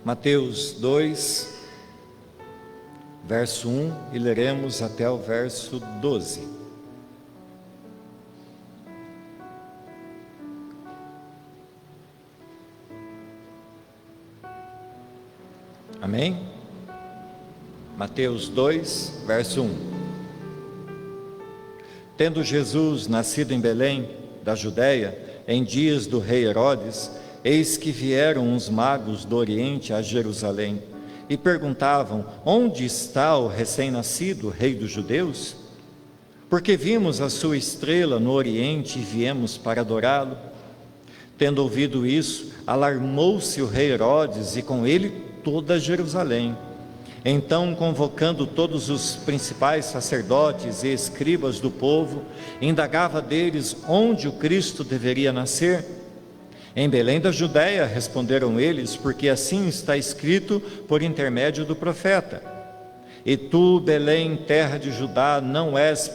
Mateus 2, verso 1, e leremos até o verso 12. Amém? Mateus 2, verso 1. Tendo Jesus nascido em Belém, da Judéia, em dias do rei Herodes, eis que vieram uns magos do Oriente a Jerusalém, e perguntavam: onde está o recém-nascido rei dos judeus? Porque vimos a sua estrela no Oriente e viemos para adorá-lo. Tendo ouvido isso, alarmou-se o rei Herodes e com ele toda Jerusalém. Então, convocando todos os principais sacerdotes e escribas do povo, indagava deles onde o Cristo deveria nascer. Em Belém da Judéia, responderam eles, porque assim está escrito por intermédio do profeta: e tu, Belém, terra de Judá, não és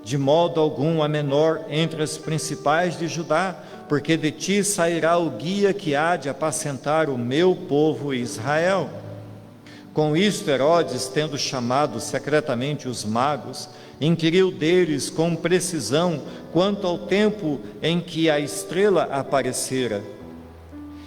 de modo algum a menor entre as principais de Judá, porque de ti sairá o guia que há de apacentar o meu povo Israel. Com isto, Herodes, tendo chamado secretamente os magos, inquiriu deles com precisão quanto ao tempo em que a estrela aparecera.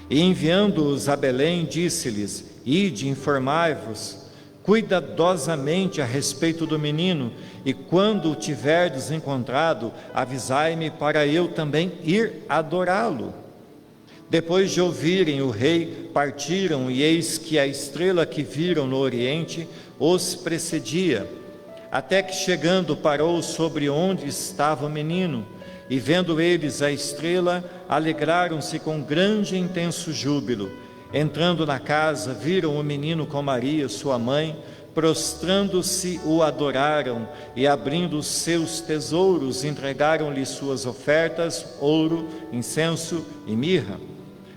E enviando-os a Belém, disse-lhes: ide, informai-vos cuidadosamente a respeito do menino, e quando o tiverdes encontrado, avisai-me para eu também ir adorá-lo. Depois de ouvirem o rei, partiram, e eis que a estrela que viram no Oriente os precedia, até que chegando parou sobre onde estava o menino, e vendo eles a estrela, alegraram-se com grande e intenso júbilo. Entrando na casa, viram o menino com Maria, sua mãe, prostrando-se o adoraram, e abrindo os seus tesouros, entregaram-lhe suas ofertas, ouro, incenso e mirra.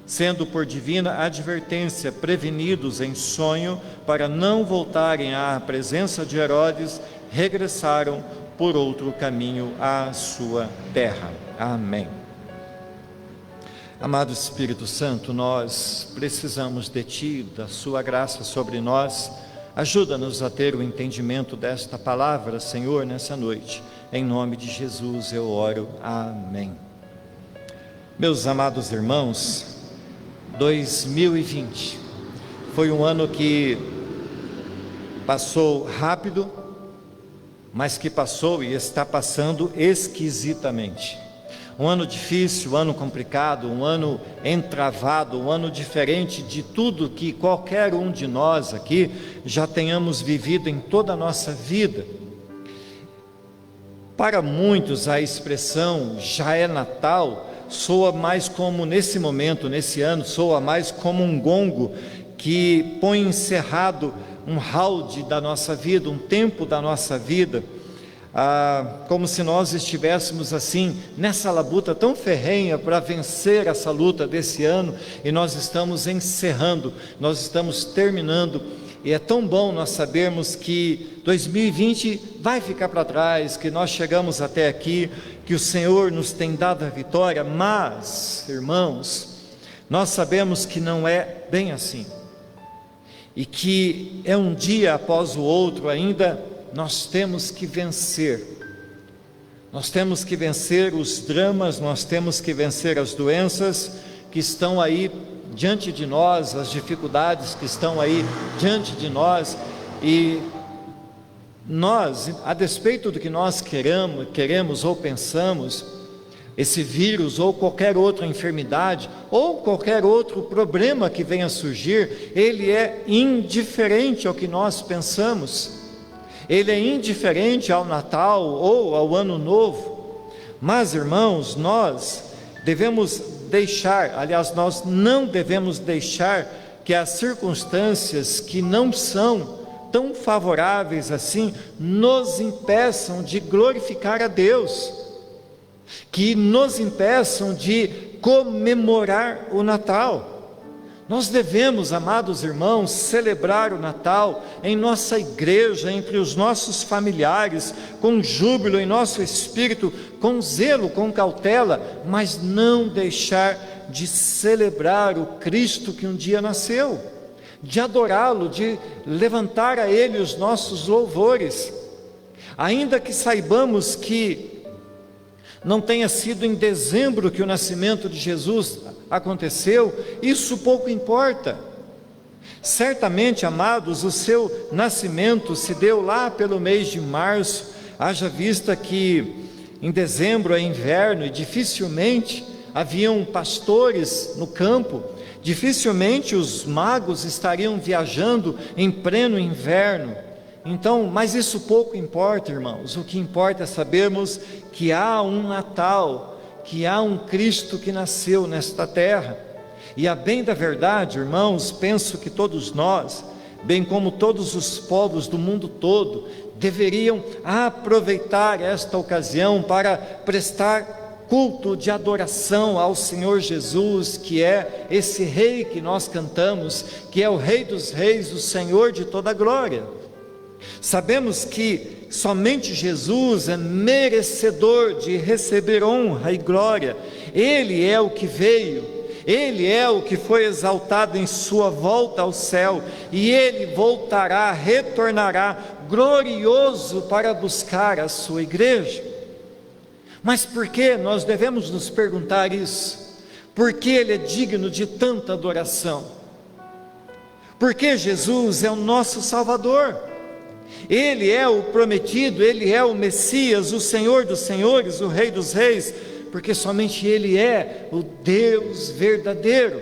Sendo por divina advertência prevenidos em sonho para não voltarem à presença de Herodes, regressaram por outro caminho à sua terra. Amém. Amado Espírito Santo, nós precisamos de Ti, da Sua graça sobre nós. Ajuda-nos a ter o entendimento desta palavra, Senhor, nessa noite. Em nome de Jesus eu oro. Amém. Meus amados irmãos, 2020 foi um ano que passou rápido, mas que passou e está passando esquisitamente. Um ano difícil, um ano complicado, um ano entravado, um ano diferente de tudo que qualquer um de nós aqui já tenhamos vivido em toda a nossa vida. Para muitos a expressão já é Natal soa mais como, nesse momento, nesse ano, soa mais como um gongo que põe encerrado um round da nossa vida, um tempo da nossa vida. Como se nós estivéssemos assim, nessa labuta tão ferrenha para vencer essa luta desse ano, e nós estamos encerrando, nós estamos terminando, e é tão bom nós sabermos que 2020 vai ficar para trás, que nós chegamos até aqui, que o Senhor nos tem dado a vitória, mas, irmãos, nós sabemos que não é bem assim, e que é um dia após o outro ainda. Nós temos que vencer os dramas, nós temos que vencer as doenças que estão aí diante de nós, as dificuldades que estão aí diante de nós, e nós, a despeito do que nós queremos ou pensamos, esse vírus ou qualquer outra enfermidade, ou qualquer outro problema que venha a surgir, ele é indiferente ao que nós pensamos. Ele é indiferente ao Natal ou ao Ano Novo. Mas, irmãos, nós devemos deixar, aliás, nós não devemos deixar que as circunstâncias que não são tão favoráveis assim nos impeçam de glorificar a Deus, que nos impeçam de comemorar o Natal. Nós devemos, amados irmãos, celebrar o Natal em nossa igreja, entre os nossos familiares, com júbilo em nosso espírito, com zelo, com cautela, mas não deixar de celebrar o Cristo que um dia nasceu, de adorá-lo, de levantar a Ele os nossos louvores. Ainda que saibamos que não tenha sido em dezembro que o nascimento de Jesus aconteceu, isso pouco importa. Certamente, amados, o seu nascimento se deu lá pelo mês de março, haja vista que em dezembro é inverno e dificilmente haviam pastores no campo, dificilmente os magos estariam viajando em pleno inverno. Então, mas isso pouco importa, irmãos. O que importa é sabermos que há um Natal, que há um Cristo que nasceu nesta terra. E a bem da verdade, irmãos, penso que todos nós, bem como todos os povos do mundo todo, deveriam aproveitar esta ocasião para prestar culto de adoração ao Senhor Jesus, que é esse Rei que nós cantamos, que é o Rei dos Reis, o Senhor de toda a glória. Sabemos que somente Jesus é merecedor de receber honra e glória. Ele é o que veio, Ele é o que foi exaltado em sua volta ao céu, e Ele voltará, retornará glorioso para buscar a sua igreja. Mas por que nós devemos nos perguntar isso? Porque Ele é digno de tanta adoração? Porque Jesus é o nosso Salvador, Ele é o prometido, Ele é o Messias, o Senhor dos senhores, o Rei dos reis, porque somente Ele é o Deus verdadeiro.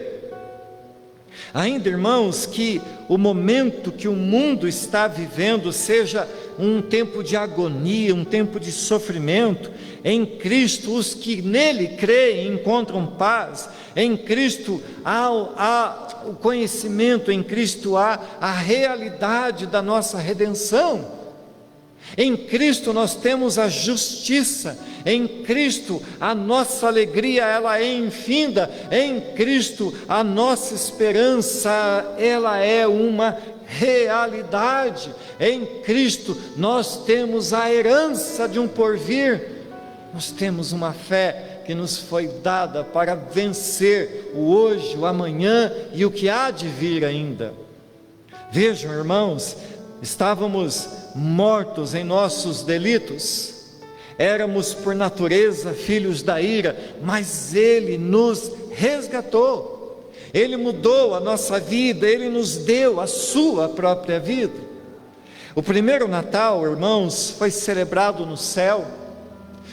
Ainda, irmãos, que o momento que o mundo está vivendo seja um tempo de agonia, um tempo de sofrimento, em Cristo os que nele creem encontram paz. Em Cristo há o conhecimento, em Cristo há a realidade da nossa redenção. Em Cristo nós temos a justiça, em Cristo a nossa alegria ela é infinda, em Cristo a nossa esperança ela é uma realidade, em Cristo nós temos a herança de um porvir, nós temos uma fé que nos foi dada para vencer o hoje, o amanhã e o que há de vir ainda. Vejam, irmãos, estávamos mortos em nossos delitos, éramos por natureza filhos da ira, mas Ele nos resgatou, Ele mudou a nossa vida, Ele nos deu a sua própria vida. O primeiro Natal, irmãos, foi celebrado no céu,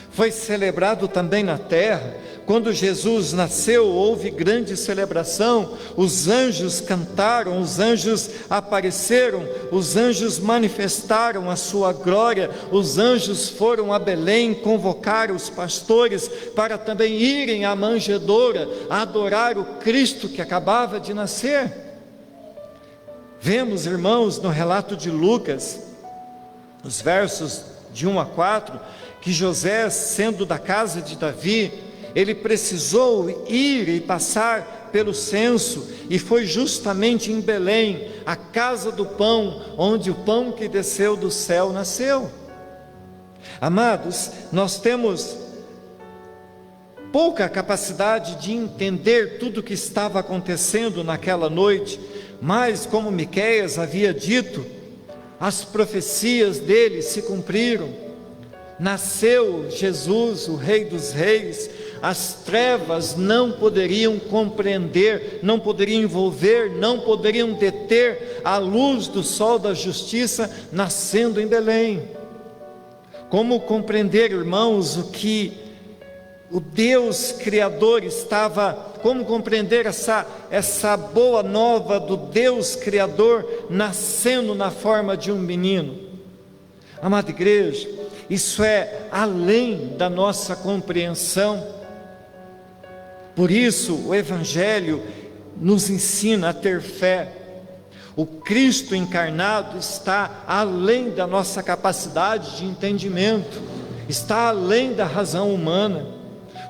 foi celebrado também na terra. Quando Jesus nasceu, houve grande celebração, os anjos cantaram, os anjos apareceram, os anjos manifestaram a sua glória, os anjos foram a Belém convocar os pastores para também irem à manjedoura adorar o Cristo que acabava de nascer. Vemos, irmãos, no relato de Lucas, os versos de 1 a 4, que José, sendo da casa de Davi, ele precisou ir e passar pelo censo, e foi justamente em Belém, a casa do pão, onde o pão que desceu do céu nasceu. Amados, nós temos pouca capacidade de entender tudo o que estava acontecendo naquela noite, mas como Miqueias havia dito, as profecias dele se cumpriram. Nasceu Jesus, o Rei dos Reis. As trevas não poderiam compreender, não poderiam envolver, não poderiam deter a luz do sol da justiça nascendo em Belém. Como compreender, irmãos, o que o Deus Criador estava, como compreender essa boa nova do Deus Criador nascendo na forma de um menino? Amada igreja, isso é além da nossa compreensão. Por isso o Evangelho nos ensina a ter fé. O Cristo encarnado está além da nossa capacidade de entendimento, está além da razão humana.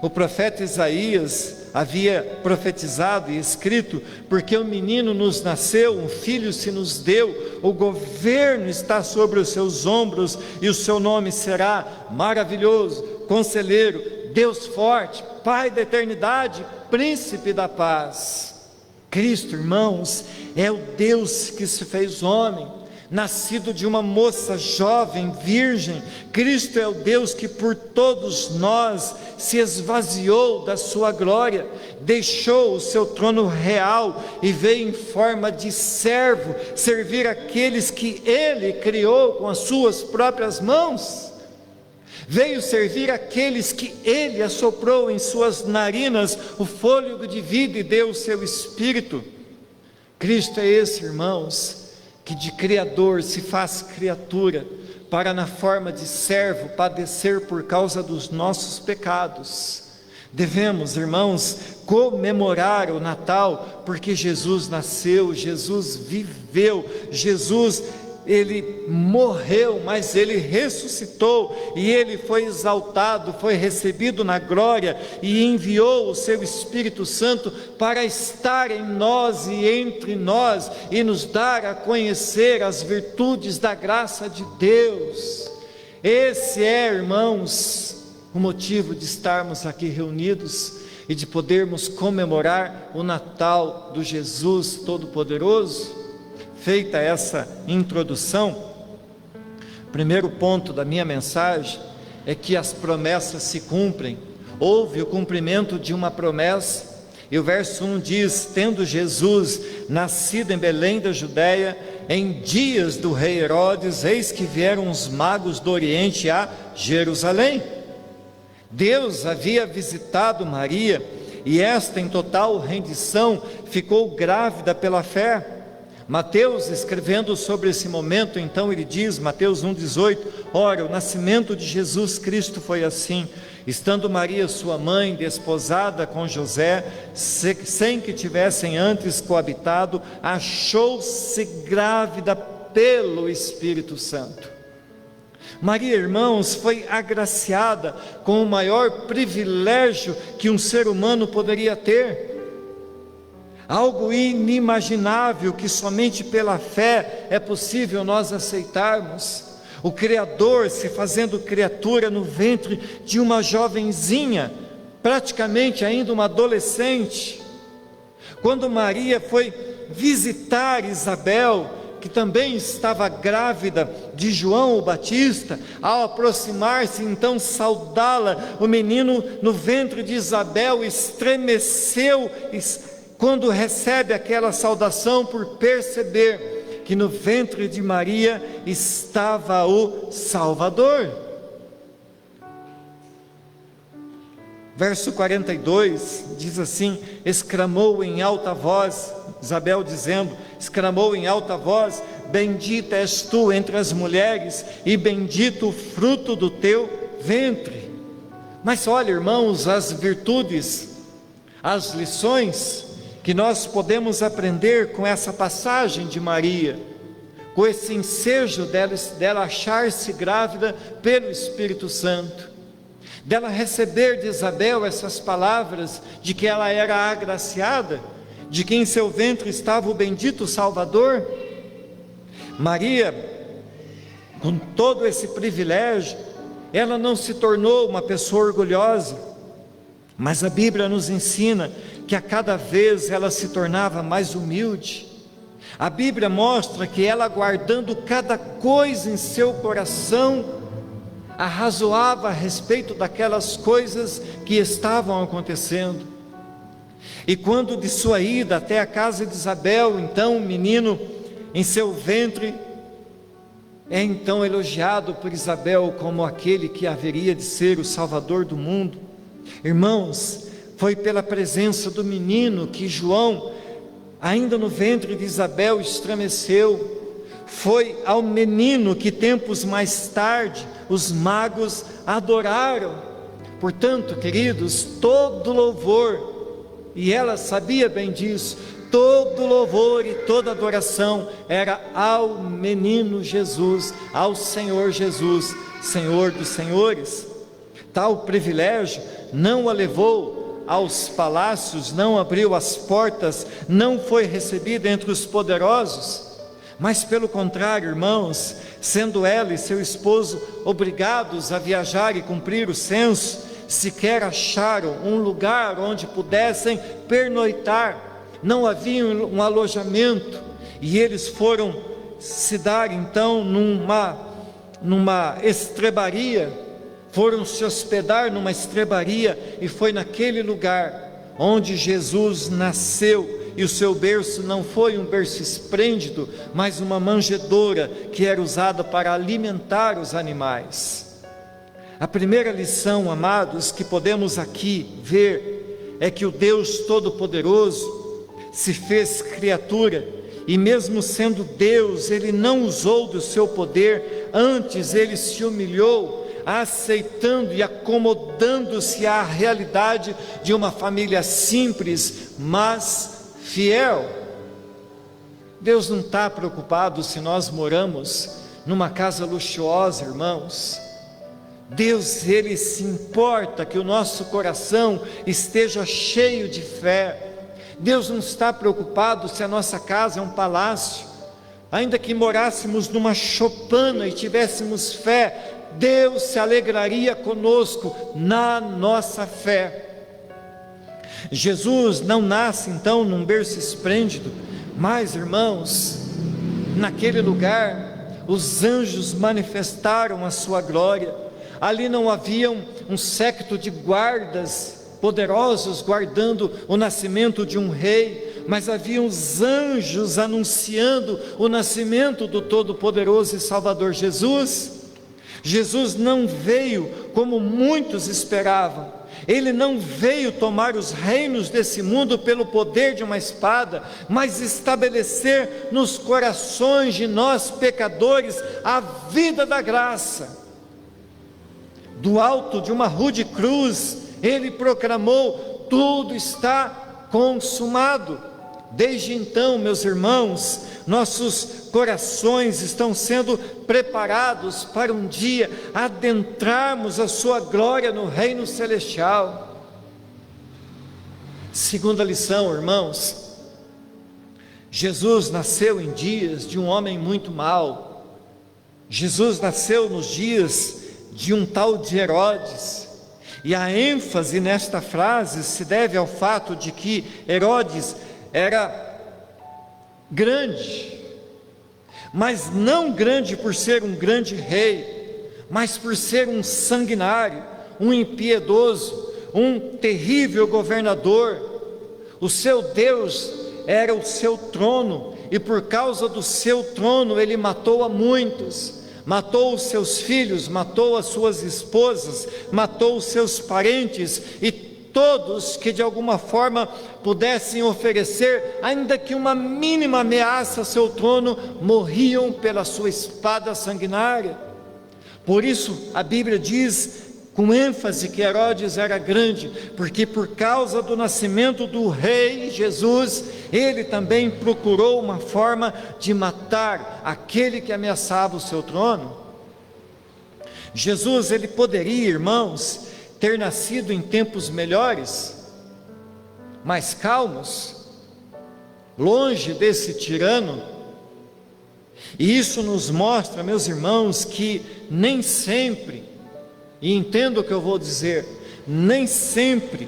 O profeta Isaías havia profetizado e escrito: porque um menino nos nasceu, um filho se nos deu, o governo está sobre os seus ombros, e o seu nome será Maravilhoso, Conselheiro, Deus Forte, Pai da Eternidade, Príncipe da Paz. Cristo, irmãos, é o Deus que se fez homem, nascido de uma moça jovem, virgem. Cristo é o Deus que por todos nós se esvaziou da sua glória, deixou o seu trono real e veio em forma de servo, servir aqueles que Ele criou com as suas próprias mãos. Veio servir aqueles que Ele assoprou em suas narinas o fôlego de vida e deu o seu Espírito. Cristo é esse, irmãos, que de Criador se faz criatura, para na forma de servo padecer por causa dos nossos pecados. Devemos, irmãos, comemorar o Natal, porque Jesus nasceu, Jesus viveu, Jesus, Ele morreu, mas Ele ressuscitou, e Ele foi exaltado, foi recebido na glória, e enviou o seu Espírito Santo para estar em nós e entre nós, e nos dar a conhecer as virtudes da graça de Deus. Esse é, irmãos, o motivo de estarmos aqui reunidos, e de podermos comemorar o Natal do Jesus Todo-Poderoso. Feita essa introdução, o primeiro ponto da minha mensagem é que as promessas se cumprem. Houve o cumprimento de uma promessa, e o verso 1 diz: tendo Jesus nascido em Belém da Judéia, em dias do rei Herodes, eis que vieram os magos do Oriente a Jerusalém. Deus havia visitado Maria, e esta, em total rendição, ficou grávida pela fé. Mateus, escrevendo sobre esse momento, então ele diz, Mateus 1,18: ora, o nascimento de Jesus Cristo foi assim: estando Maria sua mãe desposada com José, sem que tivessem antes coabitado, achou-se grávida pelo Espírito Santo. Maria, irmãos, foi agraciada com o maior privilégio que um ser humano poderia ter, algo inimaginável que somente pela fé é possível nós aceitarmos. O Criador se fazendo criatura no ventre de uma jovenzinha, praticamente ainda uma adolescente. Quando Maria foi visitar Isabel, que também estava grávida de João o Batista, ao aproximar-se então saudá-la, o menino no ventre de Isabel estremeceu quando recebe aquela saudação, por perceber que no ventre de Maria estava o Salvador. Verso 42 diz assim: exclamou em alta voz, Isabel dizendo, exclamou em alta voz: bendita és tu entre as mulheres, e bendito o fruto do teu ventre. Mas olha, irmãos, as virtudes, as lições que nós podemos aprender com essa passagem de Maria, com esse ensejo dela achar-se grávida pelo Espírito Santo, dela receber de Isabel essas palavras de que ela era agraciada, de que em seu ventre estava o bendito Salvador. Maria, com todo esse privilégio, ela não se tornou uma pessoa orgulhosa, mas a Bíblia nos ensina que a cada vez ela se tornava mais humilde. A Bíblia mostra que ela, guardando cada coisa em seu coração, arrazoava a respeito daquelas coisas que estavam acontecendo. E quando de sua ida até a casa de Isabel, então o menino em seu ventre é então elogiado por Isabel como aquele que haveria de ser o Salvador do mundo. Irmãos, foi pela presença do menino que João, ainda no ventre de Isabel, estremeceu. Foi ao menino que tempos mais tarde os magos adoraram. Portanto, queridos, todo louvor, e ela sabia bem disso, todo louvor e toda adoração era ao menino Jesus, ao Senhor Jesus, Senhor dos senhores. Tal privilégio não a levou aos palácios, não abriu as portas, não foi recebida entre os poderosos, mas pelo contrário, irmãos, sendo ela e seu esposo obrigados a viajar e cumprir o censo, sequer acharam um lugar onde pudessem pernoitar. não havia um alojamento, e eles foram se dar então numa estrebaria, foram se hospedar numa estrebaria, e foi naquele lugar onde Jesus nasceu. E o seu berço não foi um berço esplêndido, mas uma manjedoura que era usada para alimentar os animais. A primeira lição, amados, que podemos aqui ver, é que o Deus Todo-Poderoso se fez criatura, e mesmo sendo Deus, Ele não usou do seu poder, antes Ele se humilhou, aceitando e acomodando-se à realidade de uma família simples, mas fiel. Deus não está preocupado se nós moramos numa casa luxuosa, irmãos. Deus, Ele se importa que o nosso coração esteja cheio de fé. Deus não está preocupado se a nossa casa é um palácio. Ainda que morássemos numa choupana e tivéssemos fé, Deus se alegraria conosco na nossa fé. Jesus não nasce então num berço esplêndido, mas, irmãos, naquele lugar os anjos manifestaram a sua glória. Ali não havia um séquito de guardas poderosos guardando o nascimento de um rei, mas havia os anjos anunciando o nascimento do Todo-Poderoso e Salvador Jesus. Jesus não veio como muitos esperavam. Ele não veio tomar os reinos desse mundo pelo poder de uma espada, mas estabelecer nos corações de nós pecadores a vida da graça. Do alto de uma rude cruz, Ele proclamou: tudo está consumado. Desde então, meus irmãos, nossos corações estão sendo preparados para um dia adentrarmos a sua glória no reino celestial. Segunda lição, irmãos: Jesus nasceu em dias de um homem muito mau. Jesus nasceu nos dias de um tal de Herodes. E a ênfase nesta frase se deve ao fato de que Herodes era grande, mas não grande por ser um grande rei, mas por ser um sanguinário, um impiedoso, um terrível governador. O seu Deus era o seu trono, e por causa do seu trono ele matou a muitos, matou os seus filhos, matou as suas esposas, matou os seus parentes, e todos que de alguma forma pudessem oferecer, ainda que uma mínima ameaça ao seu trono, morriam pela sua espada sanguinária. Por isso a Bíblia diz com ênfase que Herodes era grande, porque por causa do nascimento do rei Jesus, ele também procurou uma forma de matar aquele que ameaçava o seu trono. Jesus, ele poderia, irmãos, ter nascido em tempos melhores, mais calmos, longe desse tirano. E isso nos mostra, meus irmãos, que nem sempre, e entenda o que eu vou dizer, nem sempre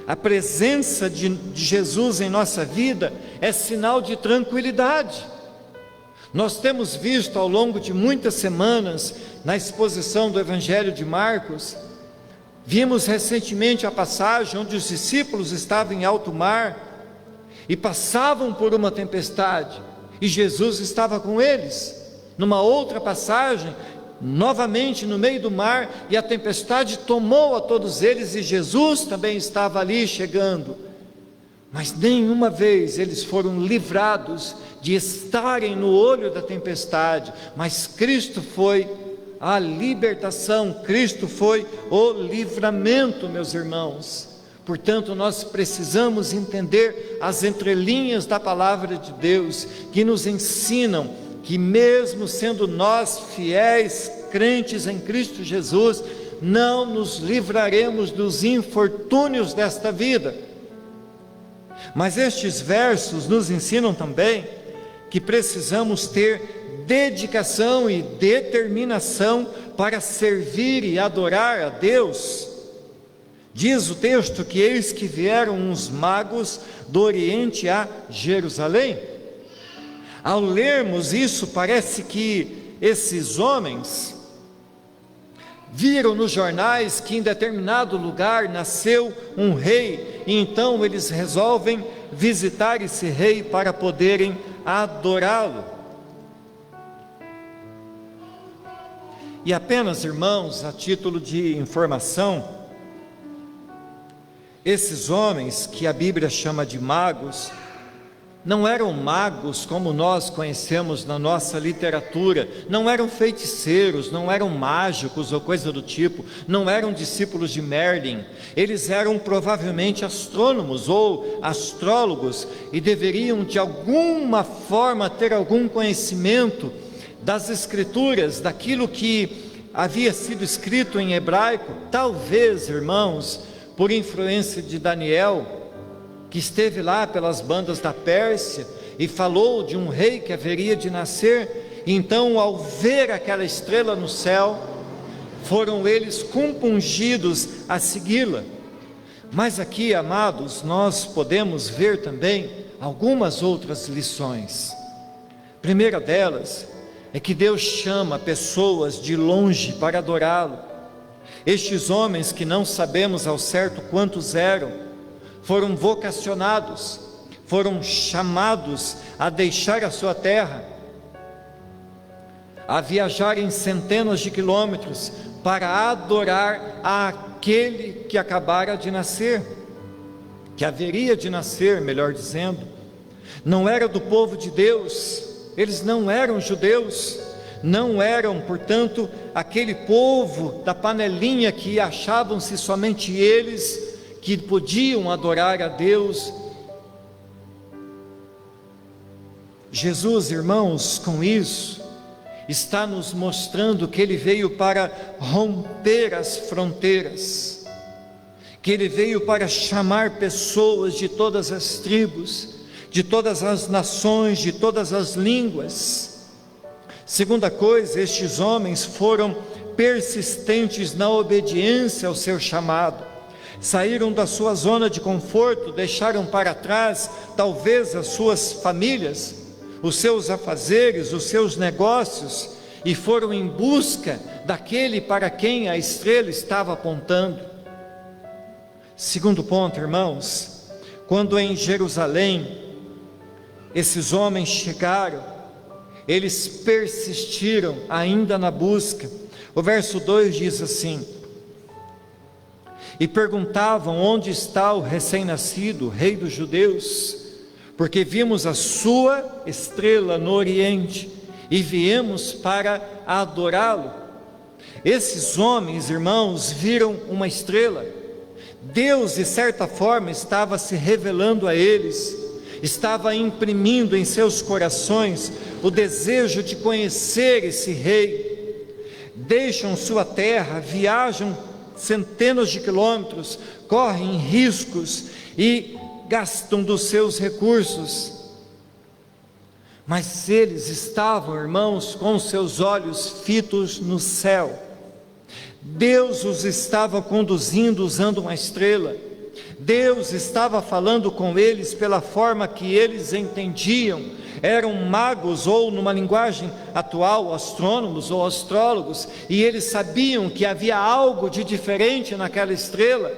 a presença de Jesus em nossa vida é sinal de tranquilidade. Nós temos visto ao longo de muitas semanas, na exposição do Evangelho de Marcos, vimos recentemente a passagem onde os discípulos estavam em alto mar e passavam por uma tempestade, e Jesus estava com eles. Numa outra passagem, novamente no meio do mar, e a tempestade tomou a todos eles, e Jesus também estava ali chegando. Mas nenhuma vez eles foram livrados de estarem no olho da tempestade, mas Cristo foi a libertação, Cristo foi o livramento, meus irmãos. Portanto, nós precisamos entender as entrelinhas da palavra de Deus, que nos ensinam que mesmo sendo nós fiéis, crentes em Cristo Jesus, não nos livraremos dos infortúnios desta vida. Mas estes versos nos ensinam também que precisamos ter dedicação e determinação para servir e adorar a Deus. Diz o texto que eis que vieram uns magos do Oriente a Jerusalém. Ao lermos isso, parece que esses homens viram nos jornais que em determinado lugar nasceu um rei, e então eles resolvem visitar esse rei para poderem adorá-lo. E apenas, irmãos, a título de informação, esses homens que a Bíblia chama de magos, não eram magos como nós conhecemos na nossa literatura, não eram feiticeiros, não eram mágicos ou coisa do tipo, não eram discípulos de Merlin, eles eram provavelmente astrônomos ou astrólogos e deveriam de alguma forma ter algum conhecimento das escrituras, daquilo que havia sido escrito em hebraico, talvez, irmãos, por influência de Daniel, que esteve lá pelas bandas da Pérsia e falou de um rei que haveria de nascer. Então, ao ver aquela estrela no céu, foram eles compungidos a segui-la. Mas aqui, amados, nós podemos ver também algumas outras lições. A primeira delas é que Deus chama pessoas de longe para adorá-lo. Estes homens, que não sabemos ao certo quantos eram, foram vocacionados, foram chamados a deixar a sua terra, a viajarem centenas de quilômetros para adorar aquele que acabara de nascer, que haveria de nascer, melhor dizendo. Não era do povo de Deus, eles não eram judeus, não eram, portanto, aquele povo da panelinha que achavam-se somente eles que podiam adorar a Deus. Jesus, irmãos, com isso, está nos mostrando que Ele veio para romper as fronteiras, que Ele veio para chamar pessoas de todas as tribos, de todas as nações, de todas as línguas. Segunda coisa, estes homens foram persistentes na obediência ao seu chamado. Saíram da sua zona de conforto, deixaram para trás talvez as suas famílias, os seus afazeres, os seus negócios, e foram em busca daquele para quem a estrela estava apontando. Segundo ponto, irmãos, quando em Jerusalém esses homens chegaram, eles persistiram ainda na busca. O verso 2 diz assim: e perguntavam: onde está o recém-nascido, rei dos judeus? Porque vimos a sua estrela no oriente e viemos para adorá-lo. Esses homens, irmãos, viram uma estrela. Deus, de certa forma, estava se revelando a eles, estava imprimindo em seus corações o desejo de conhecer esse rei. Deixam sua terra, viajam centenas de quilômetros, correm riscos e gastam dos seus recursos, mas eles estavam, irmãos, com seus olhos fitos no céu. Deus os estava conduzindo usando uma estrela. Deus estava falando com eles pela forma que eles entendiam. Eram magos, ou numa linguagem atual, astrônomos ou astrólogos, e eles sabiam que havia algo de diferente naquela estrela,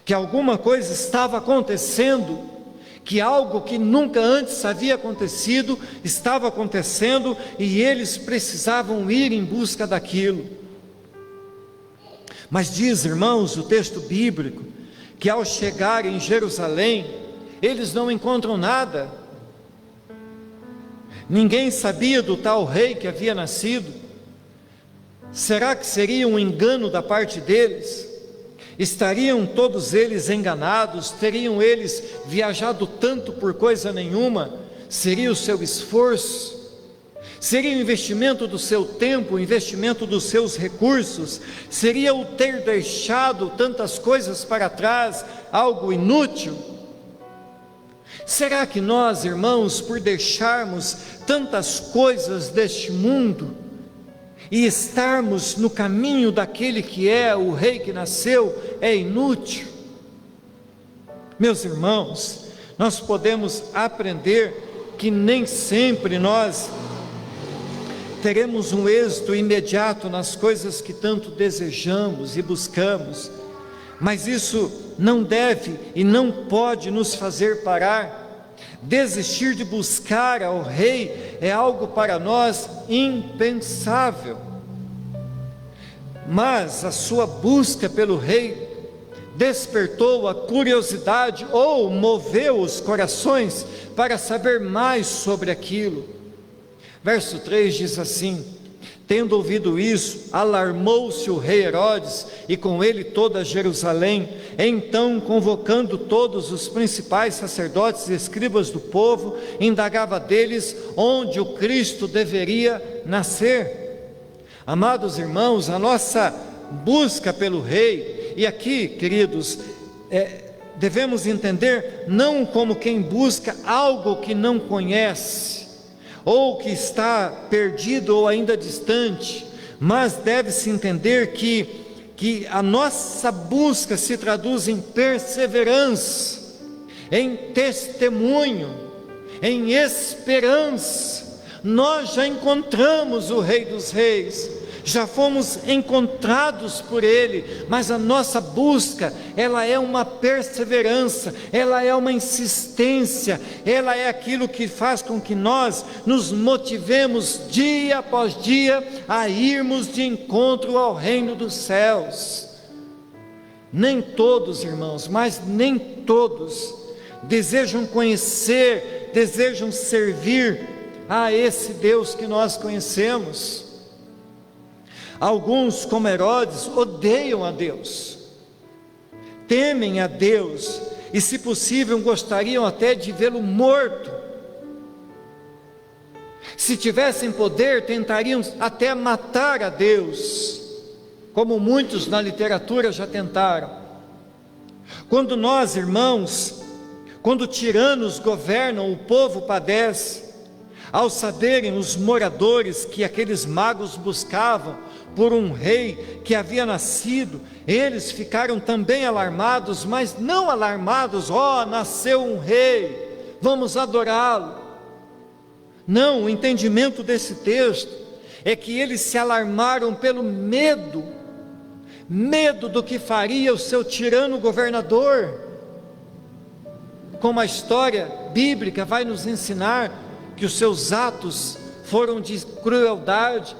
que alguma coisa estava acontecendo, que algo que nunca antes havia acontecido estava acontecendo, e eles precisavam ir em busca daquilo. Mas diz, irmãos, o texto bíblico, que ao chegar em Jerusalém, eles não encontram nada. Ninguém sabia do tal rei que havia nascido. Será que seria um engano da parte deles? Estariam todos eles enganados? Teriam eles viajado tanto por coisa nenhuma? Seria o seu esforço? Seria o investimento do seu tempo, o investimento dos seus recursos? Seria o ter deixado tantas coisas para trás, algo inútil? Será que nós, irmãos, por deixarmos tantas coisas deste mundo, e estarmos no caminho daquele que é o Rei que nasceu é inútil. Meus irmãos, nós podemos aprender que nem sempre nós teremos um êxito imediato nas coisas que tanto desejamos e buscamos, mas isso não deve e não pode nos fazer parar. Desistir de buscar ao Rei é algo para nós impensável, mas a sua busca pelo Rei despertou a curiosidade ou moveu os corações para saber mais sobre aquilo. Verso 3 diz assim: tendo ouvido isso, alarmou-se o rei Herodes e com ele toda Jerusalém. Então, convocando todos os principais sacerdotes e escribas do povo, indagava deles onde o Cristo deveria nascer. Amados irmãos, a nossa busca pelo Rei, e aqui, queridos, devemos entender não como quem busca algo que não conhece, ou que está perdido ou ainda distante, mas deve-se entender que a nossa busca se traduz em perseverança, em testemunho, em esperança. Nós já encontramos o Rei dos Reis, já fomos encontrados por Ele, mas a nossa busca, ela é uma perseverança, ela é uma insistência, ela é aquilo que faz com que nós nos motivemos dia após dia a irmos de encontro ao reino dos céus. Nem todos, irmãos, mas nem todos desejam conhecer, desejam servir a esse Deus que nós conhecemos. Alguns, como Herodes, odeiam a Deus, temem a Deus, e se possível gostariam até de vê-lo morto. Se tivessem poder, tentariam até matar a Deus, como muitos na literatura já tentaram. Quando nós, irmãos, quando tiranos governam, o povo padece. Ao saberem os moradores que aqueles magos buscavam por um rei que havia nascido, eles ficaram também alarmados, mas não alarmados, nasceu um rei, vamos adorá-lo. Não, o entendimento desse texto é que eles se alarmaram pelo medo do que faria o seu tirano governador. Como a história bíblica vai nos ensinar que os seus atos foram de crueldade,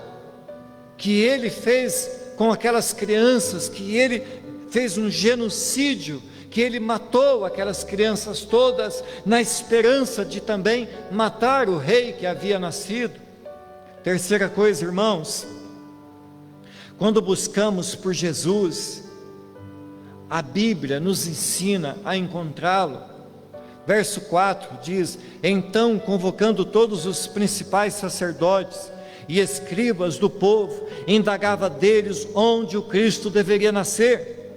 que ele fez com aquelas crianças, que ele fez um genocídio, que ele matou aquelas crianças todas, na esperança de também matar o rei que havia nascido. Terceira coisa, irmãos, quando buscamos por Jesus, a Bíblia nos ensina a encontrá-lo. Verso 4 diz: então, convocando todos os principais sacerdotes e escribas do povo, indagava deles onde o Cristo deveria nascer.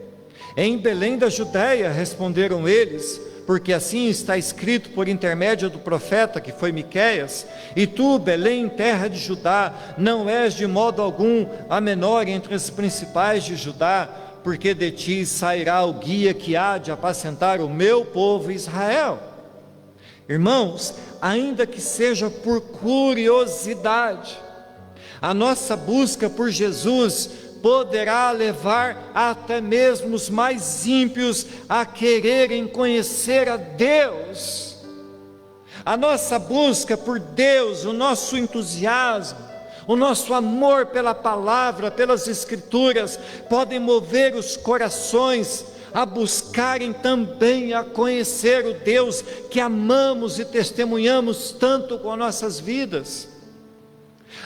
Em Belém da Judéia, responderam eles, porque assim está escrito por intermédio do profeta que foi Miqueias: e tu, Belém, terra de Judá, não és de modo algum a menor entre os principais de Judá, porque de ti sairá o guia que há de apacentar o meu povo Israel. Irmãos, ainda que seja por curiosidade, a nossa busca por Jesus poderá levar até mesmo os mais ímpios a quererem conhecer a Deus. A nossa busca por Deus, o nosso entusiasmo, o nosso amor pela palavra, pelas escrituras, podem mover os corações a buscarem também a conhecer o Deus que amamos e testemunhamos tanto com nossas vidas.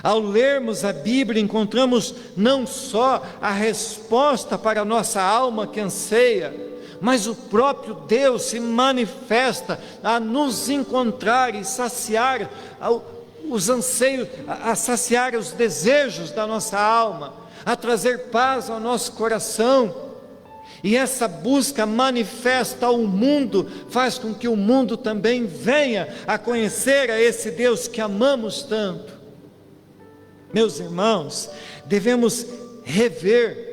Ao lermos a Bíblia, encontramos não só a resposta para a nossa alma que anseia, mas o próprio Deus se manifesta a nos encontrar e saciar os anseios, a saciar os desejos da nossa alma, a trazer paz ao nosso coração. E essa busca manifesta ao mundo, faz com que o mundo também venha a conhecer a esse Deus que amamos tanto. Meus irmãos, devemos rever,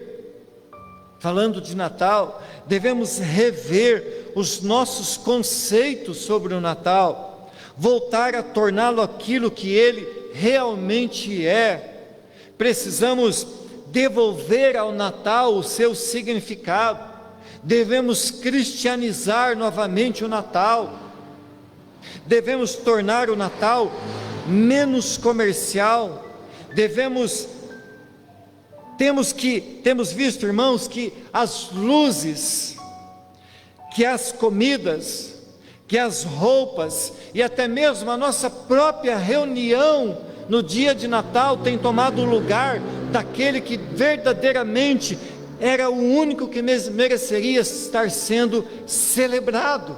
falando de Natal, devemos rever os nossos conceitos sobre o Natal, voltar a torná-lo aquilo que ele realmente é. Precisamos devolver ao Natal o seu significado, devemos cristianizar novamente o Natal, devemos tornar o Natal menos comercial, temos visto, irmãos, que as luzes, que as comidas, que as roupas e até mesmo a nossa própria reunião no dia de Natal tem tomado o lugar daquele que verdadeiramente era o único que mereceria estar sendo celebrado.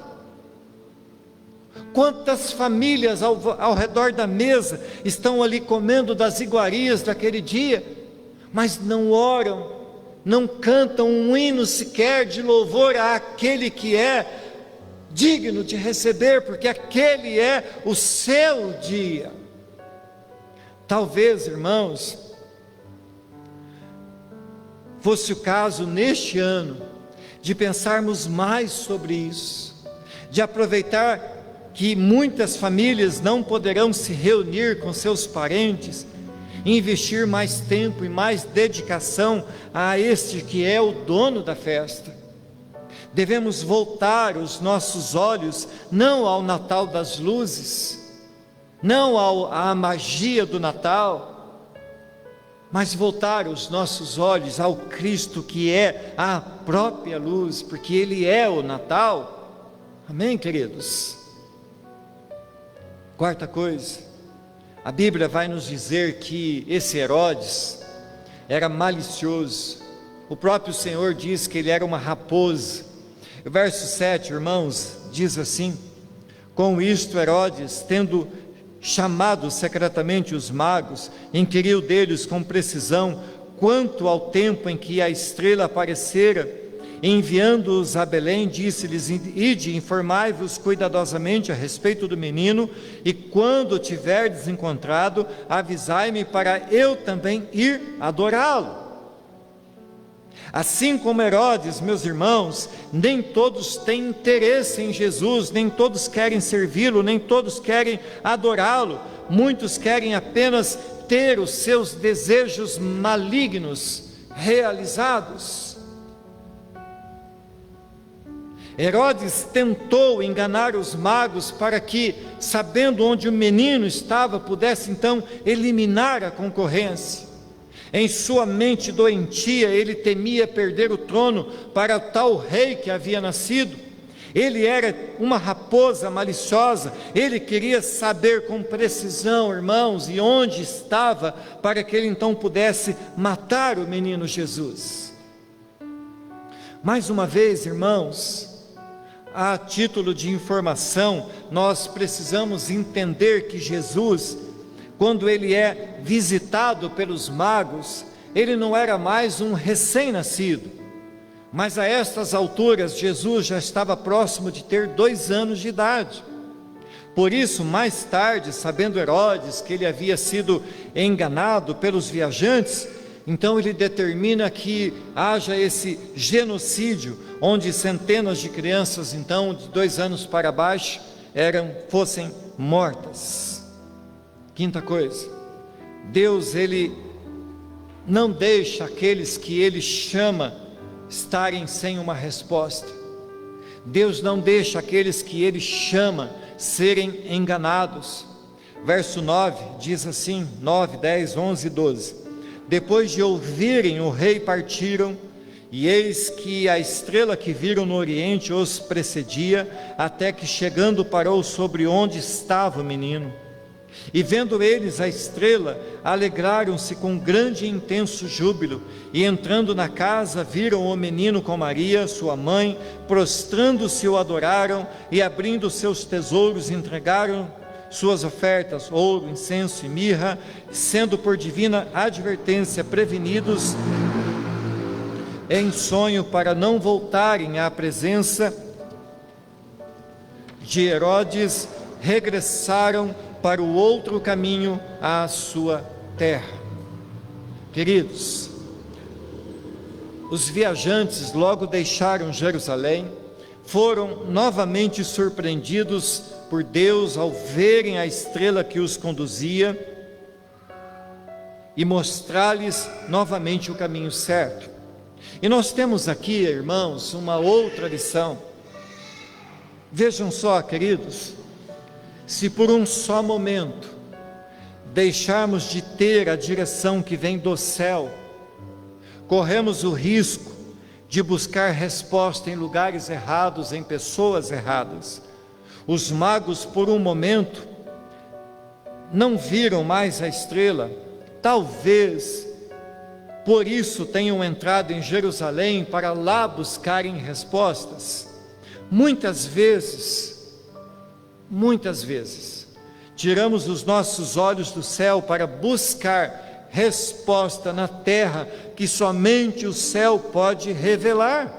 Quantas famílias ao redor da mesa estão ali comendo das iguarias daquele dia, mas não oram, não cantam um hino sequer de louvor àquele que é digno de receber, porque aquele é o seu dia. Talvez, irmãos, fosse o caso neste ano de pensarmos mais sobre isso, de aproveitar que muitas famílias não poderão se reunir com seus parentes, investir mais tempo e mais dedicação a este que é o dono da festa. Devemos voltar os nossos olhos não ao Natal das luzes, não à magia do Natal, mas voltar os nossos olhos ao Cristo que é a própria luz, porque Ele é o Natal. Amém, queridos? Quarta coisa, a Bíblia vai nos dizer que esse Herodes era malicioso. O próprio Senhor diz que ele era uma raposa. O verso 7, irmãos, diz assim: com isto Herodes, tendo chamado secretamente os magos, inquiriu deles com precisão quanto ao tempo em que a estrela aparecera. Enviando-os a Belém, disse-lhes: ide, informai-vos cuidadosamente a respeito do menino, e quando o tiverdes encontrado, avisai-me para eu também ir adorá-lo. Assim como Herodes, meus irmãos, nem todos têm interesse em Jesus, nem todos querem servi-lo, nem todos querem adorá-lo. Muitos querem apenas ter os seus desejos malignos realizados. Herodes tentou enganar os magos para que, sabendo onde o menino estava, pudesse então eliminar a concorrência. Em sua mente doentia, ele temia perder o trono para tal rei que havia nascido. Ele era uma raposa maliciosa, ele queria saber com precisão, irmãos, e onde estava, para que ele então pudesse matar o menino Jesus. Mais uma vez, irmãos, a título de informação, nós precisamos entender que Jesus, quando ele é visitado pelos magos, ele não era mais um recém-nascido, mas a estas alturas Jesus já estava próximo de ter 2 anos de idade. Por isso, mais tarde, sabendo Herodes que ele havia sido enganado pelos viajantes, então ele determina que haja esse genocídio, onde centenas de crianças, então, de 2 anos para baixo, fossem mortas. Quinta coisa, Deus, Ele não deixa aqueles que Ele chama estarem sem uma resposta. Deus não deixa aqueles que Ele chama serem enganados. Verso 9, diz assim, 9, 10, 11 e 12. Depois de ouvirem o rei partiram, e eis que a estrela que viram no oriente os precedia, até que chegando parou sobre onde estava o menino. E vendo eles a estrela, alegraram-se com grande e intenso júbilo, e entrando na casa viram o menino com Maria, sua mãe, prostrando-se o adoraram, e abrindo seus tesouros entregaram suas ofertas, ouro, incenso e mirra, sendo por divina advertência prevenidos em sonho para não voltarem à presença de Herodes, regressaram para o outro caminho à sua terra. Queridos, os viajantes logo deixaram Jerusalém, foram novamente surpreendidos por Deus ao verem a estrela que os conduzia e mostrar-lhes novamente o caminho certo. E nós temos aqui, irmãos, uma outra lição. Vejam só, queridos, se por um só momento deixarmos de ter a direção que vem do céu, corremos o risco de buscar resposta em lugares errados, em pessoas erradas. Os magos, por um momento, não viram mais a estrela, talvez por isso tenham entrado em Jerusalém para lá buscarem respostas. Muitas vezes, tiramos os nossos olhos do céu para buscar resposta na terra que somente o céu pode revelar.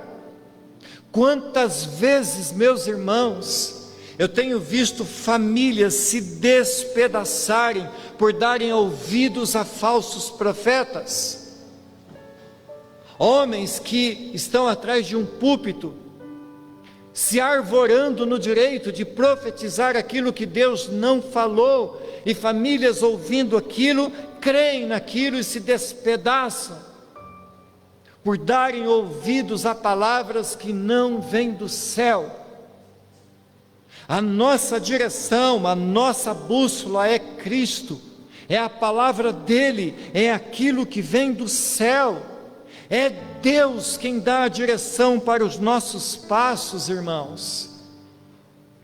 Quantas vezes, meus irmãos, eu tenho visto famílias se despedaçarem por darem ouvidos a falsos profetas, homens que estão atrás de um púlpito, se arvorando no direito de profetizar aquilo que Deus não falou, e famílias ouvindo aquilo, creem naquilo e se despedaçam, por darem ouvidos a palavras que não vêm do céu. A nossa direção, a nossa bússola é Cristo, é a palavra dele, é aquilo que vem do céu. É Deus quem dá a direção para os nossos passos, irmãos.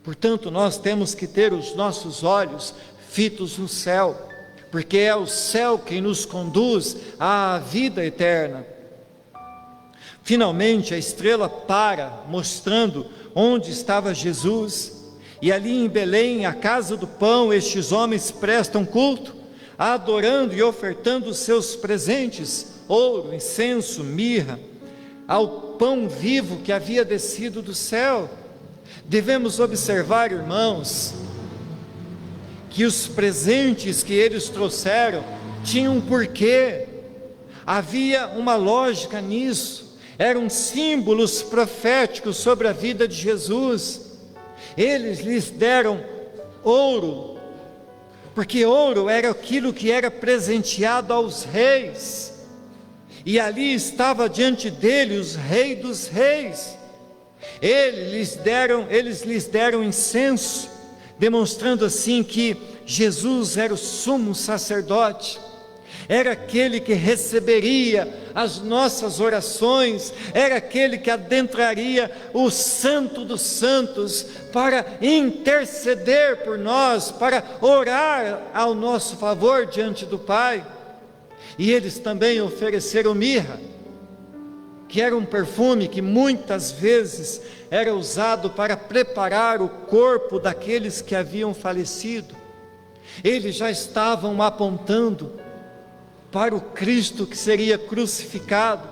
Portanto, nós temos que ter os nossos olhos fitos no céu, porque é o céu quem nos conduz à vida eterna. Finalmente, a estrela para, mostrando onde estava Jesus, e ali em Belém, a casa do pão, estes homens prestam culto, adorando e ofertando os seus presentes, ouro, incenso, mirra, ao pão vivo que havia descido do céu. Devemos observar, irmãos, que os presentes que eles trouxeram tinham um porquê, havia uma lógica nisso, eram símbolos proféticos sobre a vida de Jesus. Eles lhes deram ouro, porque ouro era aquilo que era presenteado aos reis, e ali estava diante dele os reis dos reis. Eles lhes deram incenso, demonstrando assim que Jesus era o sumo sacerdote, era aquele que receberia as nossas orações, era aquele que adentraria o Santo dos Santos para interceder por nós, para orar ao nosso favor diante do Pai. E eles também ofereceram mirra, que era um perfume que muitas vezes era usado para preparar o corpo daqueles que haviam falecido. Eles já estavam apontando para o Cristo que seria crucificado,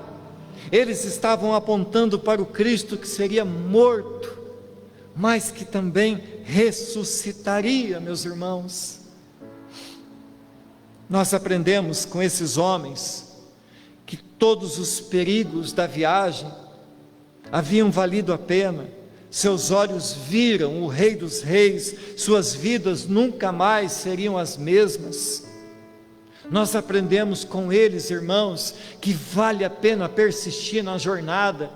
eles estavam apontando para o Cristo que seria morto, mas que também ressuscitaria, meus irmãos. Nós aprendemos com esses homens que todos os perigos da viagem haviam valido a pena. Seus olhos viram o Rei dos Reis, suas vidas nunca mais seriam as mesmas. Nós aprendemos com eles, irmãos, que vale a pena persistir na jornada,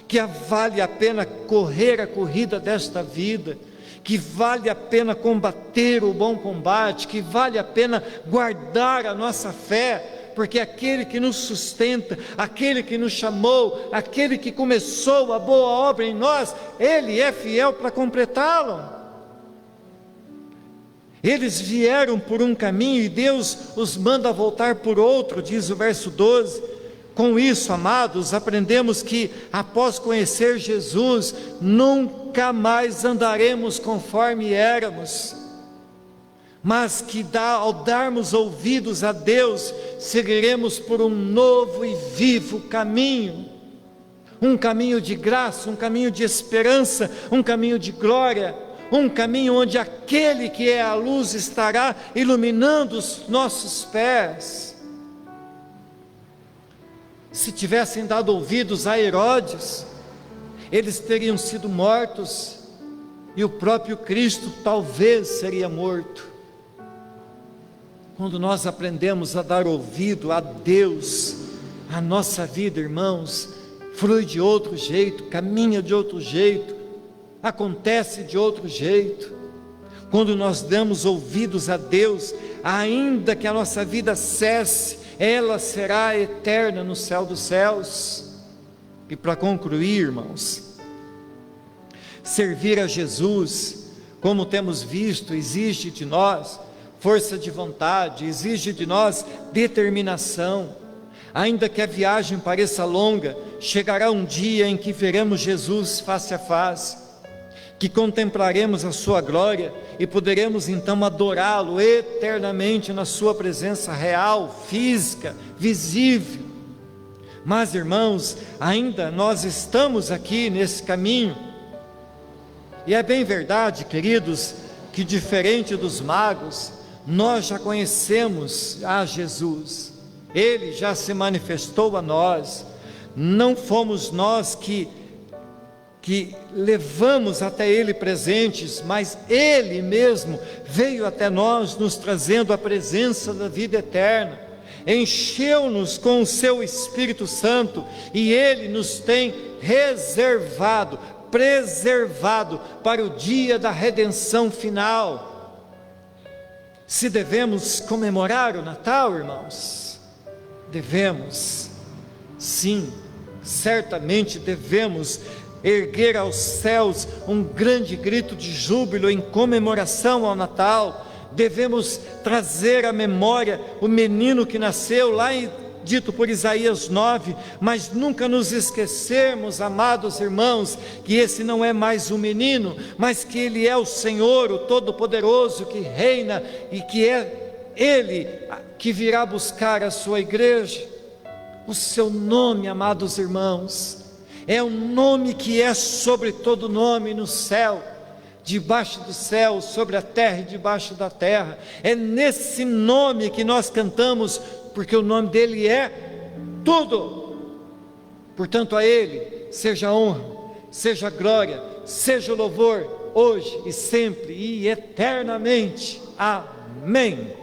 que vale a pena correr a corrida desta vida, que vale a pena combater o bom combate, que vale a pena guardar a nossa fé, porque aquele que nos sustenta, aquele que nos chamou, aquele que começou a boa obra em nós, ele é fiel para completá-la. Eles vieram por um caminho e Deus os manda voltar por outro, diz o verso 12. Com isso, amados, aprendemos que após conhecer Jesus, nunca mais andaremos conforme éramos, mas que ao darmos ouvidos a Deus, seguiremos por um novo e vivo caminho, um caminho de graça, um caminho de esperança, um caminho de glória, um caminho onde aquele que é a luz estará iluminando os nossos pés. Se tivessem dado ouvidos a Herodes, eles teriam sido mortos, e o próprio Cristo talvez seria morto. Quando nós aprendemos a dar ouvido a Deus, a nossa vida, irmãos, flui de outro jeito, caminha de outro jeito, acontece de outro jeito. Quando nós damos ouvidos a Deus, ainda que a nossa vida cesse, ela será eterna no céu dos céus. E para concluir, irmãos, servir a Jesus, como temos visto, exige de nós força de vontade, exige de nós determinação. Ainda que a viagem pareça longa, chegará um dia em que veremos Jesus face a face, que contemplaremos a sua glória e poderemos então adorá-lo eternamente na sua presença real, física, visível. Mas, irmãos, ainda nós estamos aqui nesse caminho, e é bem verdade, queridos, que diferente dos magos, nós já conhecemos a Jesus, Ele já se manifestou a nós, não fomos nós que levamos até Ele presentes, mas Ele mesmo veio até nós, nos trazendo a presença da vida eterna, encheu-nos com o seu Espírito Santo, e Ele nos tem reservado, preservado para o dia da redenção final. Se devemos comemorar o Natal, irmãos, devemos, sim, certamente devemos erguer aos céus um grande grito de júbilo em comemoração ao Natal. Devemos trazer à memória o menino que nasceu lá dito por Isaías 9, mas nunca nos esquecermos, amados irmãos, que esse não é mais um menino, mas que Ele é o Senhor, o Todo-Poderoso, que reina, e que é Ele que virá buscar a sua igreja. O seu nome, amados irmãos, é um nome que é sobre todo nome no céu, debaixo do céu, sobre a terra e debaixo da terra. É nesse nome que nós cantamos, porque o nome dele é tudo. Portanto, a Ele seja honra, seja glória, seja louvor, hoje e sempre e eternamente. Amém.